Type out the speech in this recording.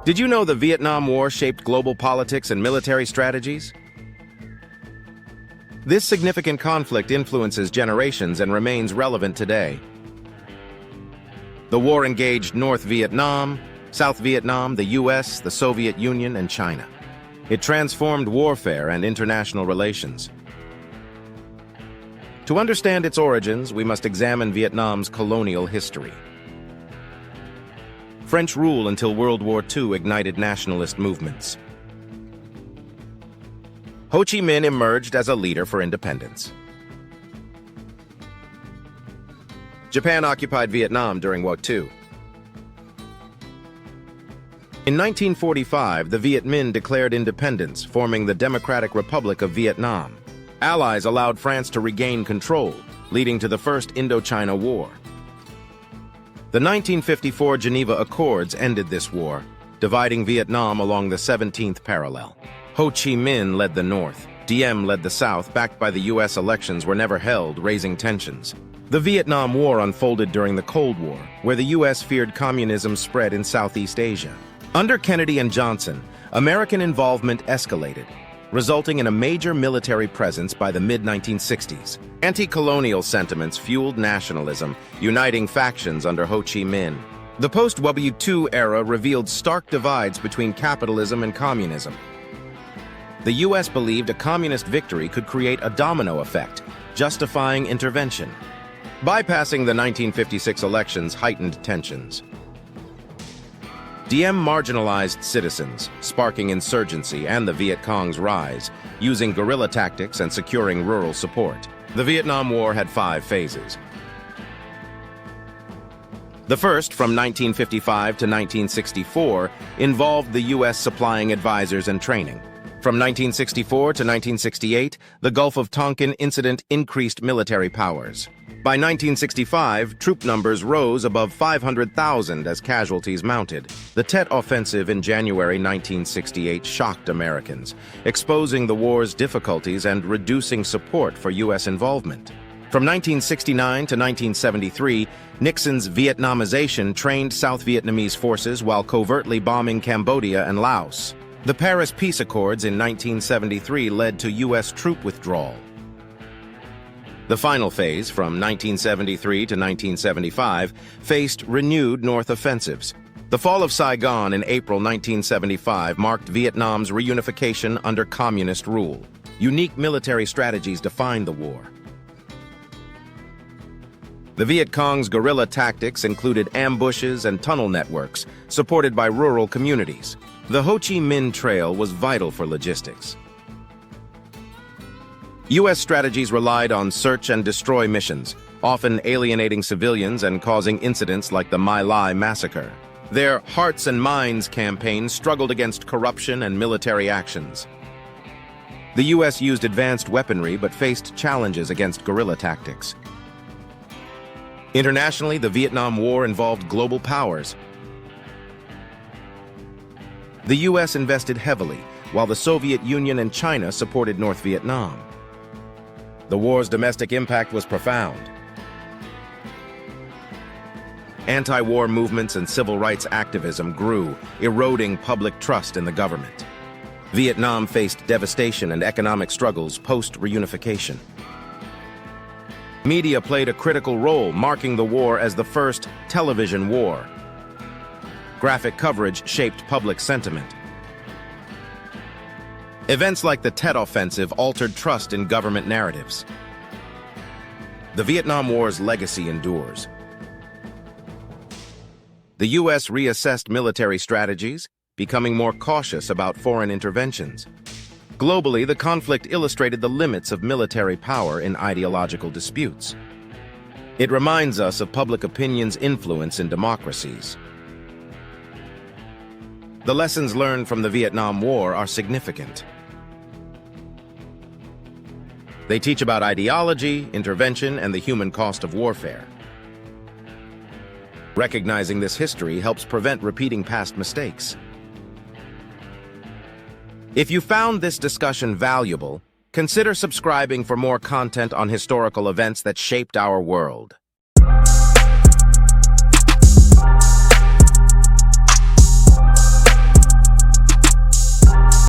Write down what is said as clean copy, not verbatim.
Did you know the Vietnam War shaped global politics and military strategies? This significant conflict influences generations and remains relevant today. The war engaged North Vietnam, South Vietnam, the US, the Soviet Union, and China. It transformed warfare and international relations. To understand its origins, we must examine Vietnam's colonial history. French rule until World War II ignited nationalist movements. Ho Chi Minh emerged as a leader for independence. Japan occupied Vietnam during World War II. In 1945, the Viet Minh declared independence, forming the Democratic Republic of Vietnam. Allies allowed France to regain control, leading to the First Indochina War. The 1954 Geneva Accords ended this war, dividing Vietnam along the 17th parallel. Ho Chi Minh led the North. Diem led the South, backed by the U.S. Elections were never held, raising tensions. The Vietnam War unfolded during the Cold War, where the U.S. feared communism spread in Southeast Asia. Under Kennedy and Johnson, American involvement escalated, resulting in a major military presence by the mid-1960s. Anti-colonial sentiments fueled nationalism, uniting factions under Ho Chi Minh. The post-World War II era revealed stark divides between capitalism and communism. The U.S. believed a communist victory could create a domino effect, justifying intervention. Bypassing the 1956 elections heightened tensions. Diem marginalized citizens, sparking insurgency and the Viet Cong's rise, using guerrilla tactics and securing rural support. The Vietnam War had 5 phases. The first, from 1955 to 1964, involved the U.S. supplying advisors and training. From 1964 to 1968, the Gulf of Tonkin incident increased military powers. By 1965, troop numbers rose above 500,000 as casualties mounted. The Tet Offensive in January 1968 shocked Americans, exposing the war's difficulties and reducing support for U.S. involvement. From 1969 to 1973, Nixon's Vietnamization trained South Vietnamese forces while covertly bombing Cambodia and Laos. The Paris Peace Accords in 1973 led to U.S. troop withdrawal. The final phase, from 1973 to 1975, faced renewed North offensives. The fall of Saigon in April 1975 marked Vietnam's reunification under communist rule. Unique military strategies defined the war. The Viet Cong's guerrilla tactics included ambushes and tunnel networks, supported by rural communities. The Ho Chi Minh Trail was vital for logistics. U.S. strategies relied on search and destroy missions, often alienating civilians and causing incidents like the My Lai massacre. Their Hearts and Minds campaign struggled against corruption and military actions. The U.S. used advanced weaponry but faced challenges against guerrilla tactics. Internationally, the Vietnam War involved global powers. The U.S. invested heavily, while the Soviet Union and China supported North Vietnam. The war's domestic impact was profound. Anti-war movements and civil rights activism grew, eroding public trust in the government. Vietnam faced devastation and economic struggles post-reunification. Media played a critical role, marking the war as the first television war. Graphic coverage shaped public sentiment. Events like the Tet Offensive altered trust in government narratives. The Vietnam War's legacy endures. The U.S. reassessed military strategies, becoming more cautious about foreign interventions. Globally, the conflict illustrated the limits of military power in ideological disputes. It reminds us of public opinion's influence in democracies. The lessons learned from the Vietnam War are significant. They teach about ideology, intervention, and the human cost of warfare. Recognizing this history helps prevent repeating past mistakes. If you found this discussion valuable, consider subscribing for more content on historical events that shaped our world.